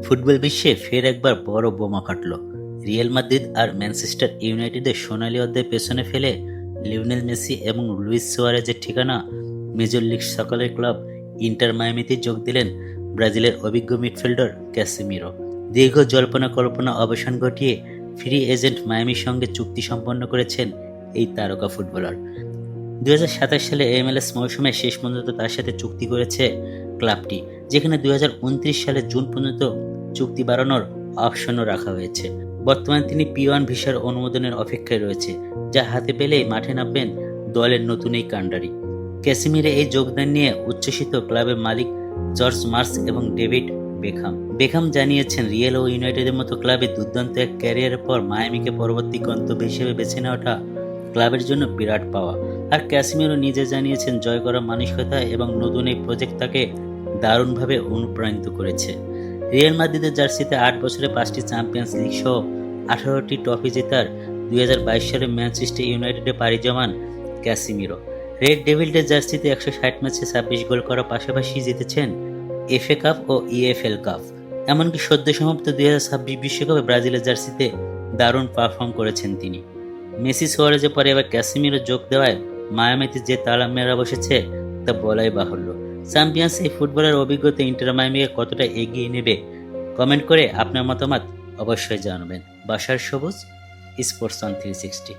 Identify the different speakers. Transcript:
Speaker 1: Football বিশ্বে ফের একবার বড় বোমা ফাটল। রিয়াল মাদ্রিদ আর ম্যানচেস্টার ইউনাইটেডের সোনালী অধ্যায় পেছনে ফেলে লিওনেল মেসি এবং লুইস সুয়ারেজের ঠিকানা মেজর লিগ সকারের ক্লাব ইন্টার মায়ামিতে যোগ দিলেন ব্রাজিলের অভিজ্ঞ মিডফিল্ডার ক্যাসিমিরো। দীর্ঘ জল্পনা কল্পনা অবসান ঘটিয়ে ফ্রি এজেন্ট মায়ামির সঙ্গে চুক্তি সম্পন্ন করেছেন এই তারকা ফুটবলার। 2027 সালে MLS মৌসুমে শেষ পর্যন্ত তার সাথে চুক্তি করেছে ক্লাবটি, যেখানে 2029 সালে জুন পর্যন্ত চুক্তি বাড়ানোর অপশনও রাখা হয়েছে। বর্তমানে তিনি P1 ভিসার অনুমোদনের অপেক্ষায় রয়েছে, যা হাতে পেলেই মাঠে নামবেন দলের নতুন এই কাণ্ডারি। ক্যাসিমিরে এই যোগদান নিয়ে উচ্ছ্বসিত ক্লাবের মালিক জর্জ মার্স এবং ডেভিড বেখাম জানিয়েছেন, রিয়েল ও ইউনাইটেডের মতো ক্লাবে দুর্দান্ত এক ক্যারিয়ারের পর মায়ামিকে পরবর্তী গন্তব্য হিসেবে বেছে নেওয়াটা ক্লাবের জন্য বিরাট পাওয়া। আর ক্যাসিমিরো নিজে জানিয়েছেন, জয় করার মানসিকতা এবং নতুন এই প্রজেক্ট তাকে দারুণভাবে অনুপ্রাণিত করেছে। রিয়াল মাদ্রিদের জার্সিতে 8 বছরে 5টি চ্যাম্পিয়ন্স লিগ সহ 18টি ট্রফি জেতার 2022 সালে ম্যানচেস্টার ইউনাইটেডে পাড়ি জমান ক্যাসিমিরো রেড ডেভিলদের জার্সিতে 160 ম্যাচে 26 গোল করার পাশাপাশি জিতেছেন FA কাপ ও EFL কাপ। এমনকি সদ্য সমাপ্ত 2026 বিশ্বকাপে ব্রাজিলের জার্সিতে দারুণ পারফর্ম করেছেন তিনি। মেসি সুয়ারেজের পরে এবার ক্যাসিমিরো যোগ দেওয়ায় মায়ামিতে যে তালা মেরা বসেছে তা বলাই বাহুল্য। চ্যাম্পিয়ন্স এই ফুটবলের অভিজ্ঞতা ইন্টার মায়ামিকে কতটা এগিয়ে নেবে, কমেন্ট করে আপনার মতামত অবশ্যই জানাবেন। বাসার সবুজ, স্পোর্টস অন 360।